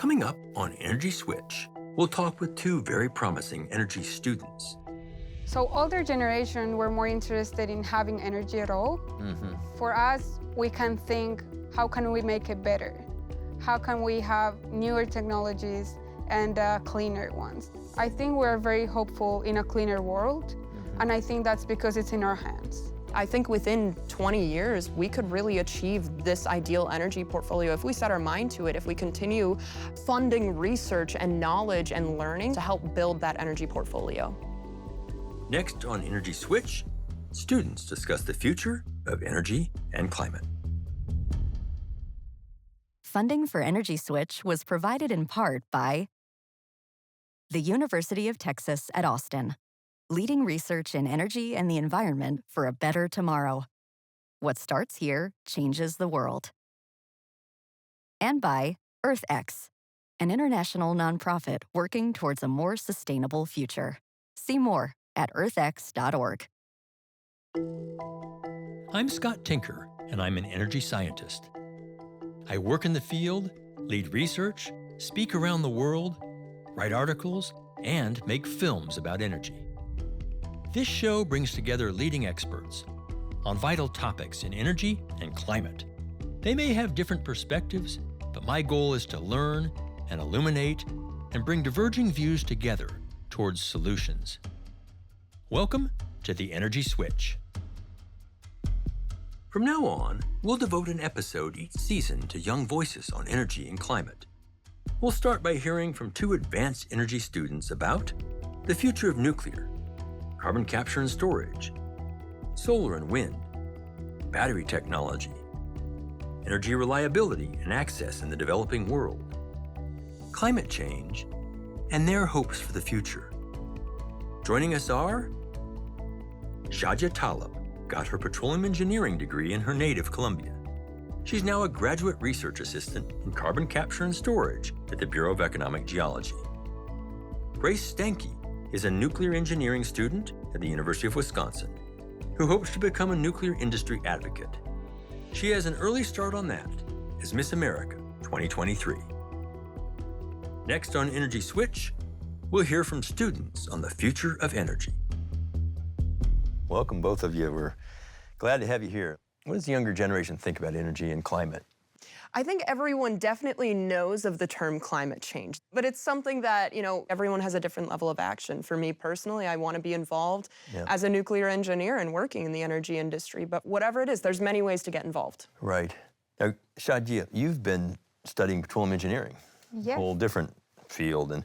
Coming up on Energy Switch, we'll talk with two very promising energy students. So older generation were more interested in having energy at all. For us, we can think, how can we make it better? How can we have newer technologies and cleaner ones? I think we're very hopeful in a cleaner world, and I think that's because it's in our hands. I think within 20 years, we could really achieve this ideal energy portfolio if we set our mind to it, if we continue funding research and knowledge and learning to help build that energy portfolio. Next on Energy Switch, students discuss the future of energy and climate. Funding for Energy Switch was provided in part by the University of Texas at Austin, leading research in energy and the environment for a better tomorrow. What starts here changes the world. And by EarthX, an international nonprofit working towards a more sustainable future. See more at earthx.org. I'm Scott Tinker, and I'm an energy scientist. I work in the field, lead research, speak around the world, write articles, and make films about energy. This show brings together leading experts on vital topics in energy and climate. They may have different perspectives, but my goal is to learn and illuminate and bring diverging views together towards solutions. Welcome to the Energy Switch. From now on, we'll devote an episode each season to young voices on energy and climate. We'll start by hearing from two advanced energy students about the future of nuclear, carbon capture and storage, solar and wind, battery technology, energy reliability and access in the developing world, climate change, and their hopes for the future. Joining us are Shadya Taleb got her petroleum engineering degree in her native Colombia. She's now a graduate research assistant in carbon capture and storage at the Bureau of Economic Geology. Grace Stanke is a nuclear engineering student at the University of Wisconsin who hopes to become a nuclear industry advocate. She has an early start on that as Miss America 2023. Next on Energy Switch, we'll hear from students on the future of energy. Welcome, both of you. We're glad to have you here. What does the younger generation think about energy and climate? I think everyone definitely knows of the term climate change, but it's something that, everyone has a different level of action. For me personally, I want to be involved as a nuclear engineer and working in the energy industry, but whatever it is, there's many ways to get involved. Right. Now, Shadya, you've been studying petroleum engineering, Yes. a whole different field, and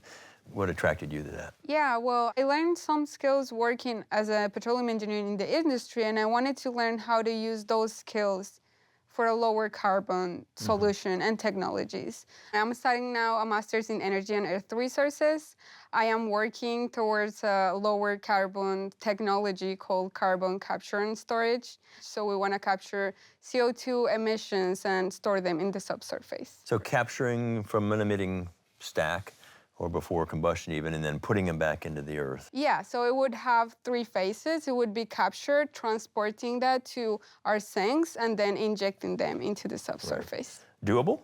what attracted you to that? Yeah, well, I learned some skills working as a petroleum engineer in the industry, and I wanted to learn how to use those skills for a lower carbon solution and technologies. I'm studying now a master's in energy and earth resources. I am working towards a lower carbon technology called carbon capture and storage. So we want to capture CO2 emissions and store them in the subsurface. So capturing from an emitting stack, or before combustion even, and then putting them back into the earth. Yeah, so it would have three phases. It would be captured, transporting that to our sinks, and then injecting them into the subsurface. Right. Doable?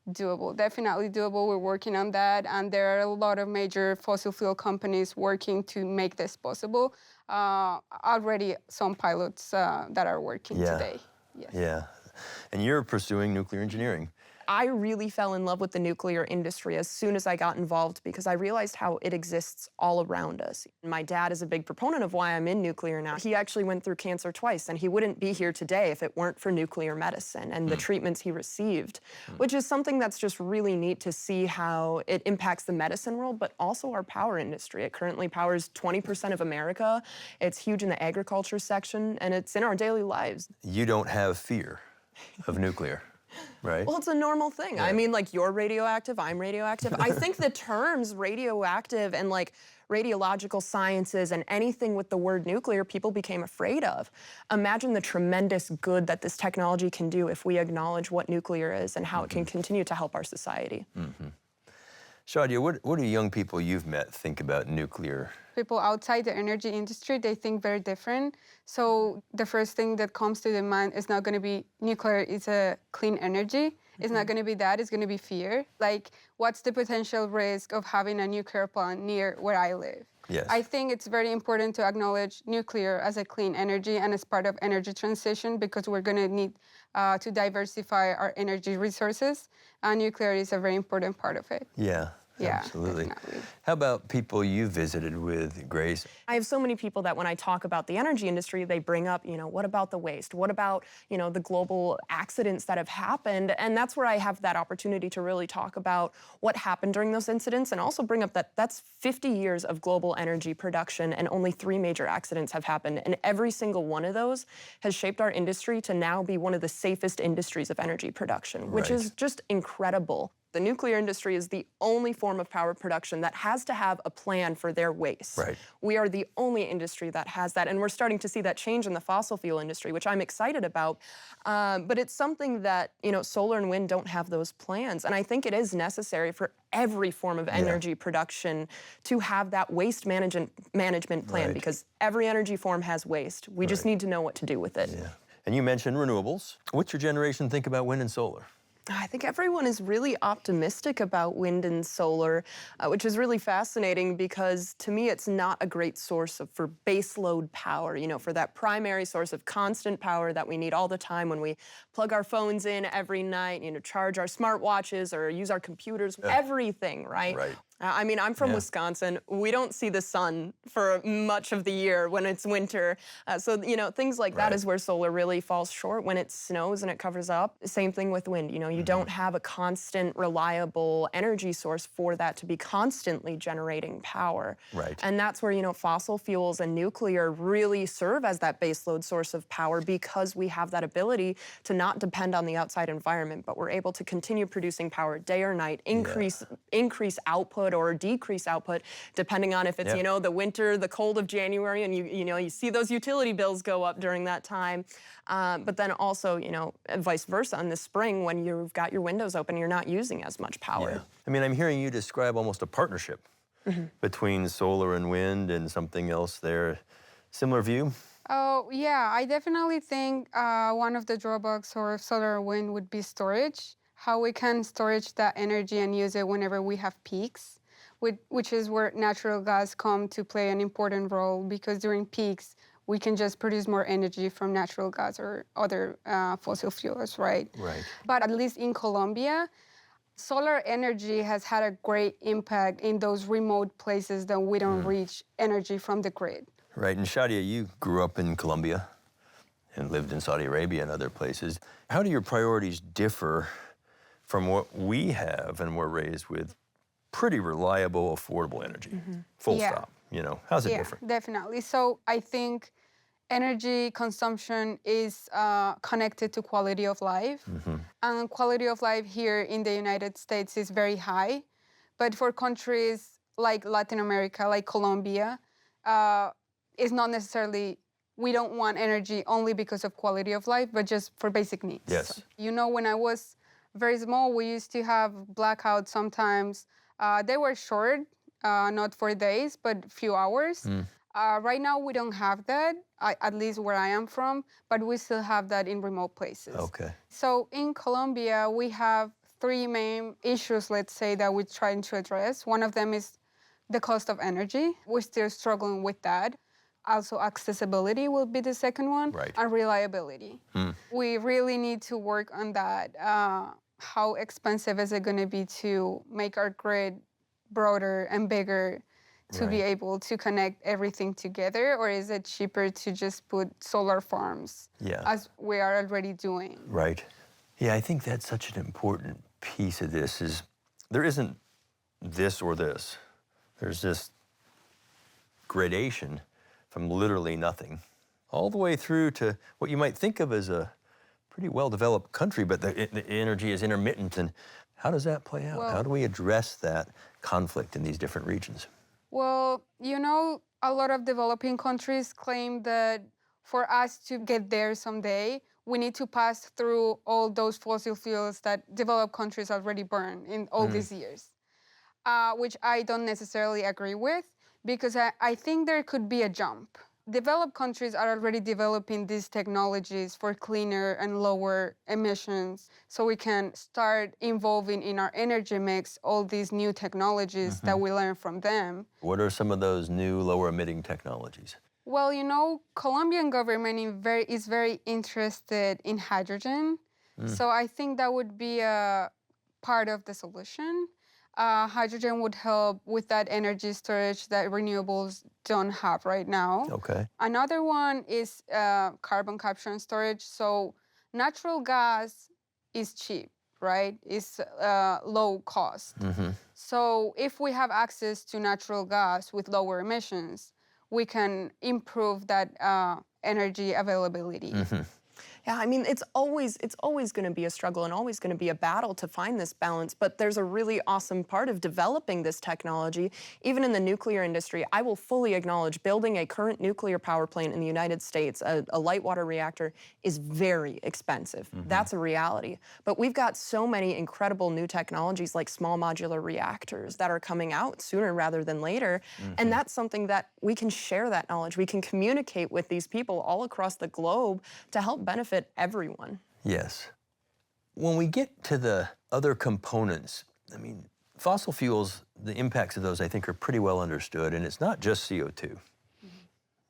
Doable, definitely doable. We're working on that, and there are a lot of major fossil fuel companies working to make this possible. Already some pilots that are working today. Yes. Yeah, and you're pursuing nuclear engineering. I really fell in love with the nuclear industry as soon as I got involved because I realized how it exists all around us. My dad is a big proponent of why I'm in nuclear now. He actually went through cancer twice, and he wouldn't be here today if it weren't for nuclear medicine and the treatments he received, which is something that's just really neat to see how it impacts the medicine world, but also our power industry. It currently powers 20% of America. It's huge in the agriculture section, and it's in our daily lives. You don't have fear of nuclear. Right. Well, it's a normal thing. Yeah. I mean, like, you're radioactive, I'm radioactive. I think the terms radioactive and, like, radiological sciences and anything with the word nuclear, people became afraid of. Imagine the tremendous good that this technology can do if we acknowledge what nuclear is and how it can continue to help our society. Shadya, what do young people you've met think about nuclear? People outside the energy industry, they think very different. So the first thing that comes to their mind is not going to be nuclear is a clean energy. It's not going to be that, it's going to be fear. Like, what's the potential risk of having a nuclear plant near where I live? Yes. I think it's very important to acknowledge nuclear as a clean energy and as part of energy transition, because we're going to need to diversify our energy resources. And nuclear is a very important part of it. Yeah. Yeah, Absolutely. definitely. How about people you visited with, Grace? I have so many people that when I talk about the energy industry, they bring up, what about the waste? What about, the global accidents that have happened? And that's where I have that opportunity to really talk about what happened during those incidents, and also bring up that that's 50 years of global energy production, and only 3 major accidents have happened. And every single one of those has shaped our industry to now be one of the safest industries of energy production, which is just incredible. The nuclear industry is the only form of power production that has to have a plan for their waste. Right. We are the only industry that has that, and we're starting to see that change in the fossil fuel industry, which I'm excited about. But it's something that, solar and wind don't have those plans, and I think it is necessary for every form of energy production to have that waste management plan, because every energy form has waste. We just need to know what to do with it. Yeah. And you mentioned renewables. What's your generation think about wind and solar? I think everyone is really optimistic about wind and solar, which is really fascinating, because to me it's not a great source for baseload power, for that primary source of constant power that we need all the time when we plug our phones in every night, charge our smartwatches or use our computers, everything, right? Right. I mean, I'm from Wisconsin. We don't see the sun for much of the year when it's winter. So, things like that is where solar really falls short when it snows and it covers up. Same thing with wind. You don't have a constant, reliable energy source for that to be constantly generating power. Right. And that's where, fossil fuels and nuclear really serve as that baseload source of power, because we have that ability to not depend on the outside environment, but we're able to continue producing power day or night, increase output or decrease output, depending on if it's, the winter, the cold of January, and you see those utility bills go up during that time. But then also, vice versa in the spring, when you've got your windows open, you're not using as much power. Yeah. I mean, I'm hearing you describe almost a partnership between solar and wind and something else there. Similar view? Oh, yeah, I definitely think one of the drawbacks for solar or wind would be storage. How we can storage that energy and use it whenever we have peaks, which is where natural gas come to play an important role, because during peaks, we can just produce more energy from natural gas or other fossil fuels, right? Right. But at least in Colombia, solar energy has had a great impact in those remote places that we don't reach energy from the grid. Right, and Shadya, you grew up in Colombia and lived in Saudi Arabia and other places. How do your priorities differ from what we have and we're raised with? Pretty reliable, affordable energy, full stop, How's it different? Yeah, definitely. So I think energy consumption is connected to quality of life. And quality of life here in the United States is very high. But for countries like Latin America, like Colombia, it's not necessarily, we don't want energy only because of quality of life, but just for basic needs. Yes. So, when I was very small, we used to have blackouts sometimes. They were short, not for days, but few hours. Right now, we don't have that, at least where I am from, but we still have that in remote places. Okay. So in Colombia, we have 3 main issues, let's say, that we're trying to address. One of them is the cost of energy. We're still struggling with that. Also, accessibility will be the second one, and reliability. We really need to work on that. How expensive is it going to be to make our grid broader and bigger to be able to connect everything together, or is it cheaper to just put solar farms as we are already doing? Right. Yeah, I think that's such an important piece of this is there isn't this or this. There's this gradation from literally nothing all the way through to what you might think of as a pretty well-developed country, but the energy is intermittent. And how does that play out? Well, how do we address that conflict in these different regions? Well, a lot of developing countries claim that for us to get there someday, we need to pass through all those fossil fuels that developed countries already burn in all these years, which I don't necessarily agree with, because I think there could be a jump Developed countries are already developing these technologies for cleaner and lower emissions, so we can start involving in our energy mix all these new technologies that we learn from them. What are some of those new lower emitting technologies? Well, Colombian government is very interested in hydrogen, so I think that would be a part of the solution. Hydrogen would help with that energy storage that renewables don't have right now. Okay. Another one is carbon capture and storage. So natural gas is cheap, right? It's low cost. So if we have access to natural gas with lower emissions, we can improve that energy availability. Yeah, I mean, it's always going to be a struggle and always going to be a battle to find this balance, but there's a really awesome part of developing this technology. Even in the nuclear industry, I will fully acknowledge building a current nuclear power plant in the United States, a light water reactor, is very expensive. That's a reality. But we've got so many incredible new technologies like small modular reactors that are coming out sooner rather than later, and that's something that we can share that knowledge. We can communicate with these people all across the globe to help benefit everyone. Yes. When we get to the other components, I mean, fossil fuels, the impacts of those I think are pretty well understood, and it's not just CO2.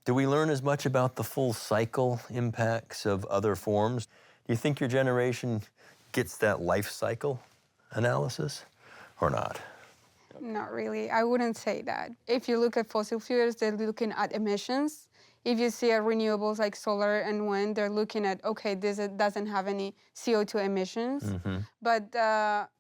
Do we learn as much about the full cycle impacts of other forms? Do you think your generation gets that life cycle analysis or not? Not really. I wouldn't say that. If you look at fossil fuels, they're looking at emissions. If you see renewables like solar and wind, they're looking at, okay, this doesn't have any CO2 emissions, but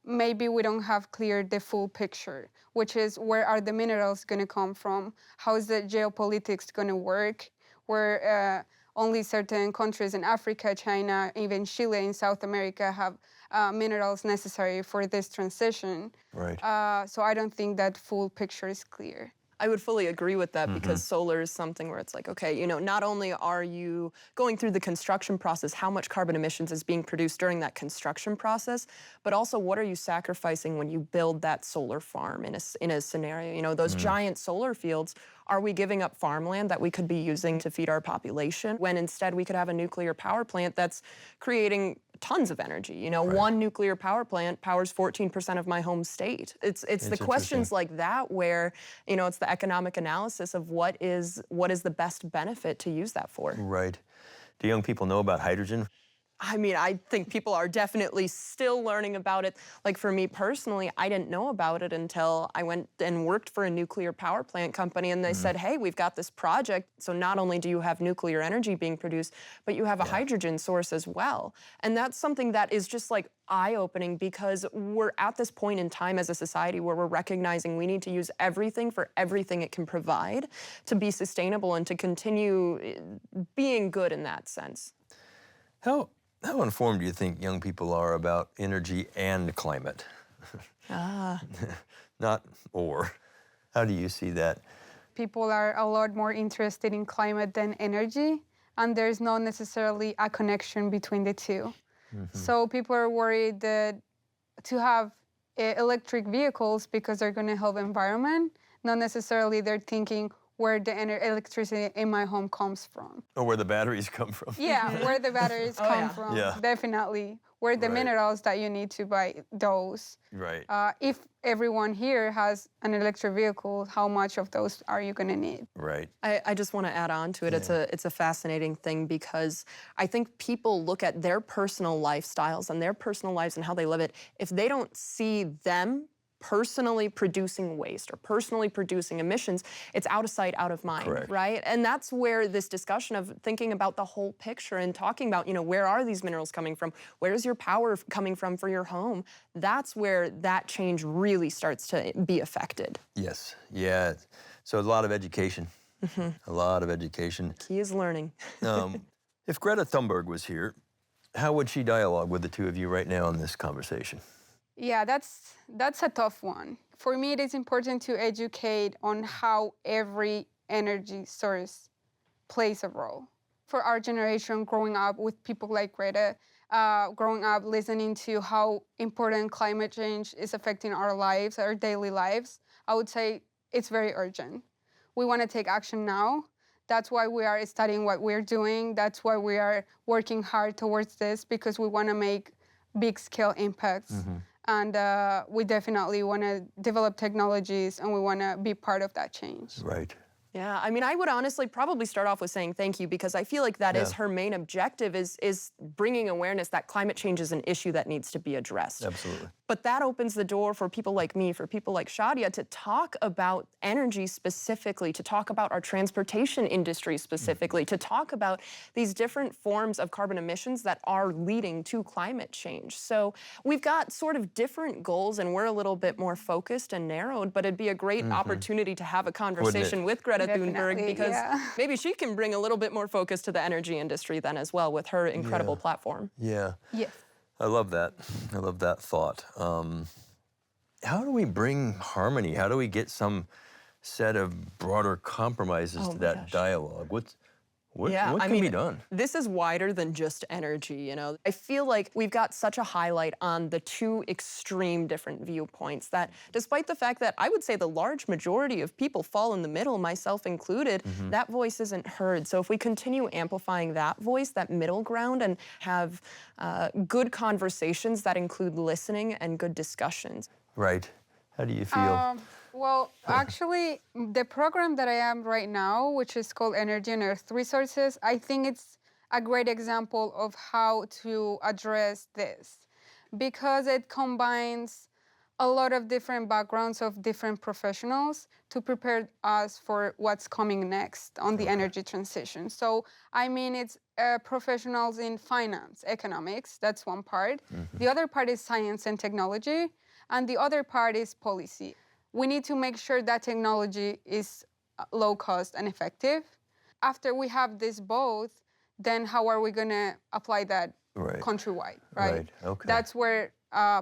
maybe we don't have clear the full picture, which is where are the minerals going to come from? How is the geopolitics going to work? Where only certain countries in Africa, China, even Chile in South America have minerals necessary for this transition. Right. So I don't think that full picture is clear. I would fully agree with that because solar is something where it's like, okay, not only are you going through the construction process, how much carbon emissions is being produced during that construction process, but also what are you sacrificing when you build that solar farm in a scenario? Those giant solar fields, are we giving up farmland that we could be using to feed our population when instead we could have a nuclear power plant that's creating tons of energy? One nuclear power plant powers 14% of my home state. It's the questions like that where, it's the economic analysis of what is the best benefit to use that for. Right. Do young people know about hydrogen? I mean, I think people are definitely still learning about it. Like for me personally, I didn't know about it until I went and worked for a nuclear power plant company and they said, hey, we've got this project. So not only do you have nuclear energy being produced, but you have a hydrogen source as well. And that's something that is just like eye-opening because we're at this point in time as a society where we're recognizing we need to use everything for everything it can provide to be sustainable and to continue being good in that sense. How informed do you think young people are about energy and climate? Not or. How do you see that? People are a lot more interested in climate than energy, and there's not necessarily a connection between the two. So people are worried that to have electric vehicles because they're going to help environment, not necessarily they're thinking where the electricity in my home comes from. Or where the batteries come from. Yeah, where the batteries come from, definitely. Where the minerals that you need to buy those. Right. If everyone here has an electric vehicle, how much of those are you going to need? Right. I just want to add on to it. It's a fascinating thing because I think people look at their personal lifestyles and their personal lives and how they live it. If they don't see them personally producing waste or personally producing emissions, it's out of sight, out of mind, right? And that's where this discussion of thinking about the whole picture and talking about, where are these minerals coming from? Where's your power coming from for your home? That's where that change really starts to be affected. Yes, yeah. So a lot of education, a lot of education. Key is learning. If Greta Thunberg was here, how would she dialogue with the two of you right now in this conversation? Yeah, that's a tough one. For me, it is important to educate on how every energy source plays a role. For our generation, growing up with people like Greta, growing up listening to how important climate change is affecting our lives, our daily lives, I would say it's very urgent. We want to take action now. That's why we are studying what we're doing. That's why we are working hard towards this, because we want to make big scale impacts. And we definitely want to develop technologies, and we want to be part of that change. Right. Yeah, I mean, I would honestly probably start off with saying thank you, because I feel like that is her main objective, is bringing awareness that climate change is an issue that needs to be addressed. Absolutely. But that opens the door for people like me, for people like Shadya, to talk about energy specifically, to talk about our transportation industry specifically, to talk about these different forms of carbon emissions that are leading to climate change. So we've got sort of different goals, and we're a little bit more focused and narrowed, but it'd be a great opportunity to have a conversation with Greta Thunberg, because maybe she can bring a little bit more focus to the energy industry then as well with her incredible platform. Yeah. Yes. I love that. I love that thought. How do we bring harmony? How do we get some set of broader compromises to that dialogue? What can be done? This is wider than just energy, you know. I feel like we've got such a highlight on the two extreme different viewpoints that, despite the fact that I would say the large majority of people fall in the middle, myself included, that voice isn't heard. So if we continue amplifying that voice, that middle ground, and have good conversations that include listening and good discussions. Right. How do you feel? Well, actually, the program that I am right now, which is called Energy and Earth Resources, I think it's a great example of how to address this, because it combines a lot of different backgrounds of different professionals to prepare us for what's coming next on the energy transition. So, I mean, it's professionals in finance, economics, that's one part. The other part is science and technology, and the other part is policy. We need to make sure that technology is low cost and effective. After we have this both, then how are we going to apply that countrywide, right? Okay. That's where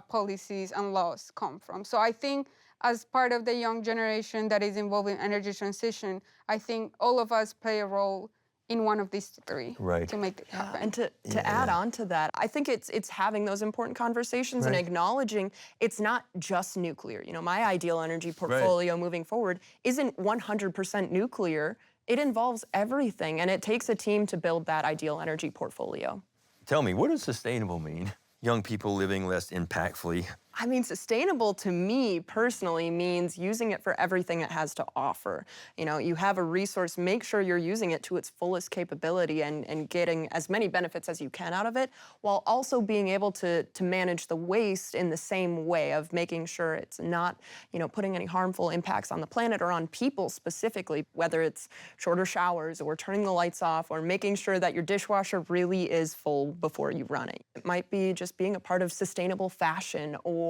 policies and laws come from. So I think as part of the young generation that is involved in energy transition, I think all of us play a role in one of these three to make it happen. And to add on to that, I think it's having those important conversations and acknowledging it's not just nuclear. You know, my ideal energy portfolio moving forward isn't 100% nuclear. It involves everything, and it takes a team to build that ideal energy portfolio. Tell me, what does sustainable mean? Young people living less impactfully. I mean, sustainable to me personally means using it for everything it has to offer. You know, you have a resource, make sure you're using it to its fullest capability and getting as many benefits as you can out of it, while also being able to manage the waste in the same way of making sure it's not, you know, putting any harmful impacts on the planet or on people specifically, whether it's shorter showers or turning the lights off or making sure that your dishwasher really is full before you run it. It might be just being a part of sustainable fashion or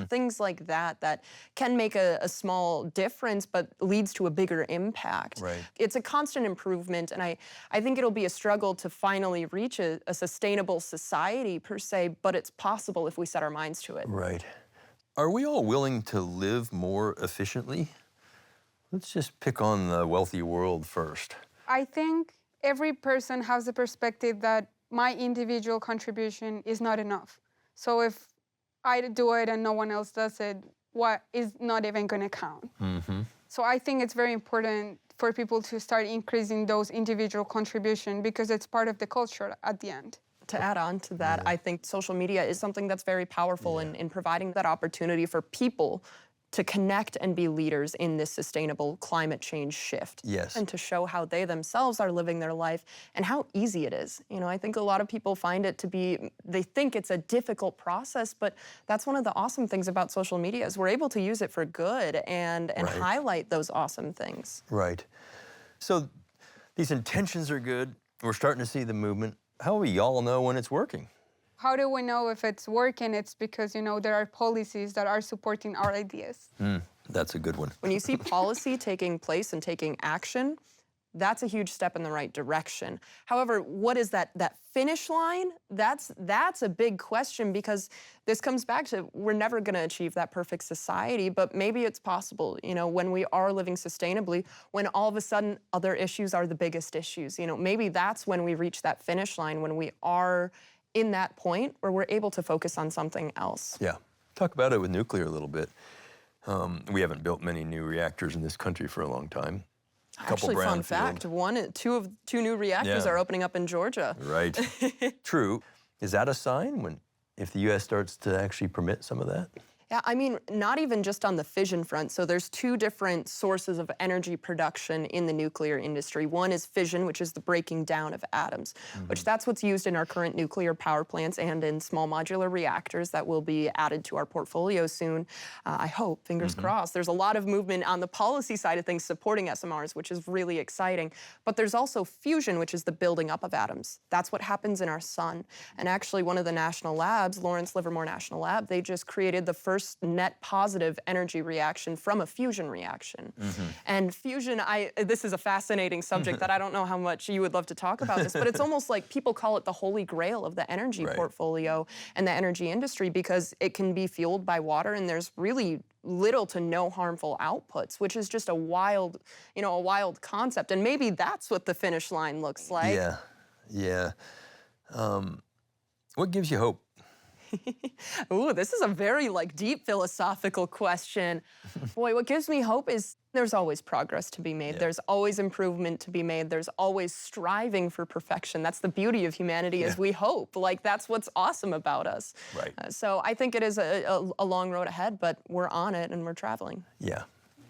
things like that that can make a small difference but leads to a bigger impact. It's a constant improvement, and I think it'll be a struggle to finally reach a sustainable society per se, but it's possible if we set our minds to it. Right. Are we all willing to live more efficiently? Let's just pick on the wealthy world first. I think every person has the perspective that my individual contribution is not enough. So if I do it and no one else does it, what is not even going to count? So I think it's very important for people to start increasing those individual contributions, because it's part of the culture at the end. To add on to that, I think social media is something that's very powerful in providing that opportunity for people to connect and be leaders in this sustainable climate change shift. And to show how they themselves are living their life and how easy it is. You know, I think a lot of people find it to be, they think it's a difficult process, but that's one of the awesome things about social media is we're able to use it for good and highlight those awesome things. So these intentions are good. We're starting to see the movement. How will we all know when it's working? How do we know if it's working? It's because, you know, there are policies that are supporting our ideas. That's a good one. When you see policy taking place and taking action, that's a huge step in the right direction. However, what is that finish line? That's a big question, because this comes back to we're never going to achieve that perfect society, but maybe it's possible, you know, when we are living sustainably, when all of a sudden other issues are the biggest issues. You know, maybe that's when we reach that finish line, when we are in that point where we're able to focus on something else. Talk about it with nuclear a little bit. We haven't built many new reactors in this country for a long time. Actually, fun brownfield. fact, two new reactors Yeah. are opening up in Georgia. Right. True. Is that a sign if the U.S. starts to actually permit some of that? Yeah, I mean, not even just on the fission front. So there's two different sources of energy production in the nuclear industry. One is fission, which is the breaking down of atoms, which that's what's used in our current nuclear power plants and in small modular reactors that will be added to our portfolio soon. I hope, fingers crossed. There's a lot of movement on the policy side of things supporting SMRs, which is really exciting. But there's also fusion, which is the building up of atoms. That's what happens in our sun. And actually, one of the national labs, Lawrence Livermore National Lab, they just created the first net positive energy reaction from a fusion reaction. And fusion, this is a fascinating subject that I don't know how much you would love to talk about this, but it's almost like people call it the holy grail of the energy portfolio and the energy industry because it can be fueled by water and there's really little to no harmful outputs, which is just a wild concept. And maybe that's what the finish line looks like. Yeah. What gives you hope? Ooh, this is a very deep philosophical question. Boy, what gives me hope is there's always progress to be made. There's always improvement to be made. There's always striving for perfection. That's the beauty of humanity is we hope. That's what's awesome about us. Right. So I think it is a long road ahead, but we're on it and we're traveling. Yeah.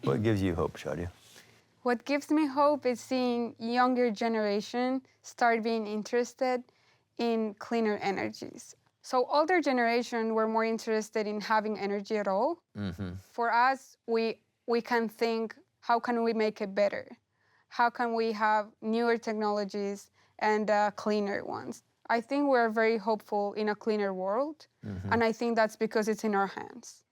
What gives you hope, Shadya? What gives me hope is seeing younger generation start being interested in cleaner energies. So older generation were more interested in having energy at all. For us, we can think, how can we make it better? How can we have newer technologies and cleaner ones? I think we're very hopeful in a cleaner world, and I think that's because it's in our hands.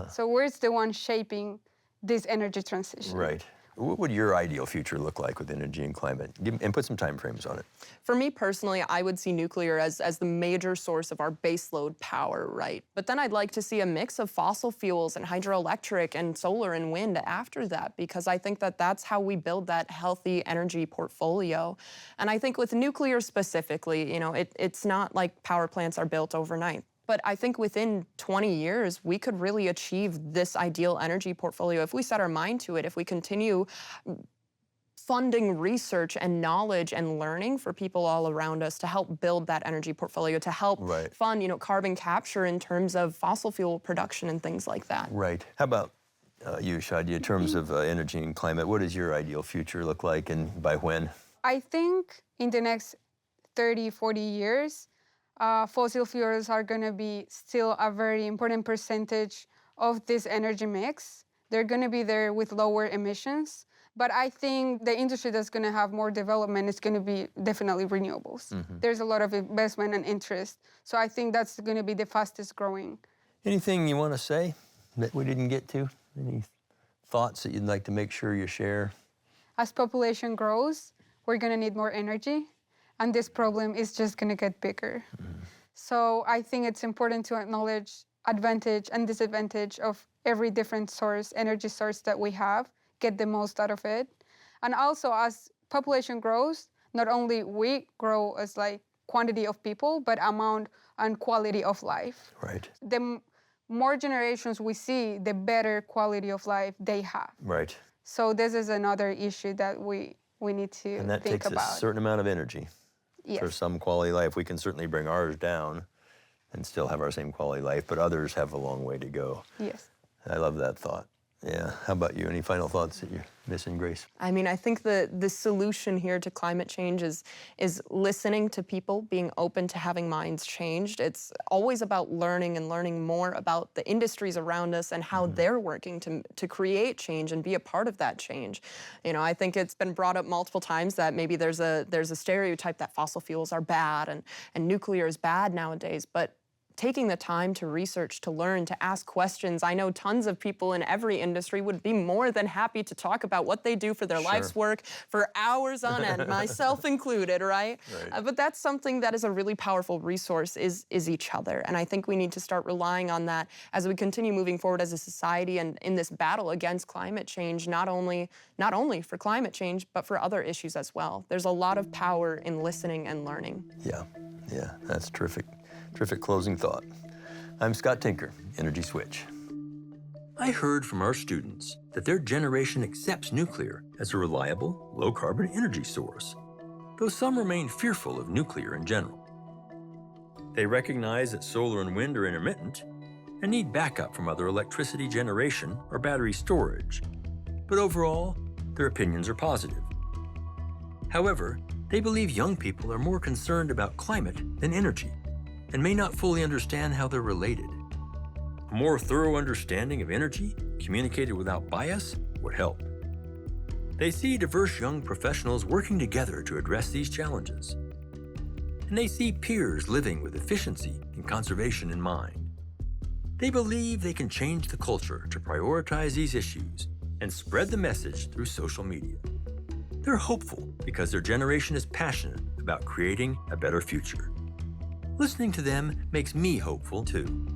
So we're the one shaping this energy transition. Right. What would your ideal future look like with energy and climate? And put some time frames on it. For me personally, I would see nuclear as the major source of our baseload power, right? But then I'd like to see a mix of fossil fuels and hydroelectric and solar and wind after that, because I think that that's how we build that healthy energy portfolio. And I think with nuclear specifically, it's not like power plants are built overnight. But I think within 20 years, we could really achieve this ideal energy portfolio if we set our mind to it, if we continue funding research and knowledge and learning for people all around us to help build that energy portfolio, to help fund, carbon capture in terms of fossil fuel production and things like that. Right. How about you, Shadya, in terms of energy and climate? What does your ideal future look like and by when? I think in the next 30, 40 years, fossil fuels are going to be still a very important percentage of this energy mix. They're going to be there with lower emissions. But I think the industry that's going to have more development is going to be definitely renewables. There's a lot of investment and interest. So I think that's going to be the fastest growing. Anything you want to say that we didn't get to? Any thoughts that you'd like to make sure you share? As population grows, we're going to need more energy. And this problem is just going to get bigger. So I think it's important to acknowledge advantage and disadvantage of every different energy source that we have, get the most out of it. And also as population grows, not only we grow as quantity of people, but amount and quality of life. Right. The more generations we see, the better quality of life they have. Right. So this is another issue that we need to think about. And that takes a certain amount of energy. Yes. For some quality of life. We can certainly bring ours down and still have our same quality of life, but others have a long way to go. Yes. I love that thought. Yeah. How about you? Any final thoughts that you're missing, Grace? I mean, I think the solution here to climate change is listening to people, being open to having minds changed. It's always about learning and learning more about the industries around us and how they're working to create change and be a part of that change. I think it's been brought up multiple times that maybe there's a stereotype that fossil fuels are bad and nuclear is bad nowadays, but taking the time to research, to learn, to ask questions. I know tons of people in every industry would be more than happy to talk about what they do for their life's work for hours on end, myself included, right? But that's something that is a really powerful resource is each other. And I think we need to start relying on that as we continue moving forward as a society and in this battle against climate change, not only for climate change, but for other issues as well. There's a lot of power in listening and learning. Yeah, that's terrific. Terrific closing thought. I'm Scott Tinker, Energy Switch. I heard from our students that their generation accepts nuclear as a reliable, low-carbon energy source, though some remain fearful of nuclear in general. They recognize that solar and wind are intermittent and need backup from other electricity generation or battery storage, but overall, their opinions are positive. However, they believe young people are more concerned about climate than energy and may not fully understand how they're related. A more thorough understanding of energy, communicated without bias, would help. They see diverse young professionals working together to address these challenges. And they see peers living with efficiency and conservation in mind. They believe they can change the culture to prioritize these issues and spread the message through social media. They're hopeful because their generation is passionate about creating a better future. Listening to them makes me hopeful too.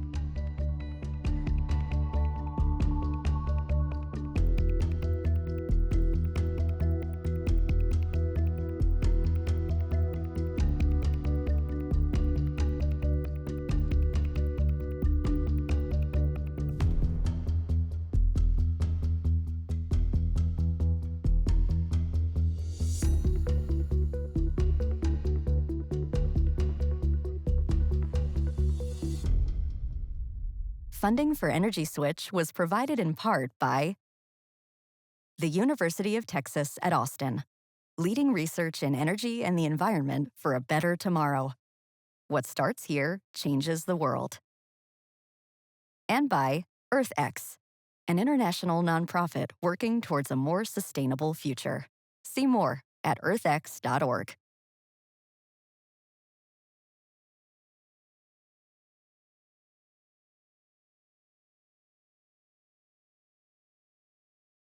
Funding for Energy Switch was provided in part by the University of Texas at Austin, leading research in energy and the environment for a better tomorrow. What starts here changes the world. And by EarthX, an international nonprofit working towards a more sustainable future. See more at earthx.org.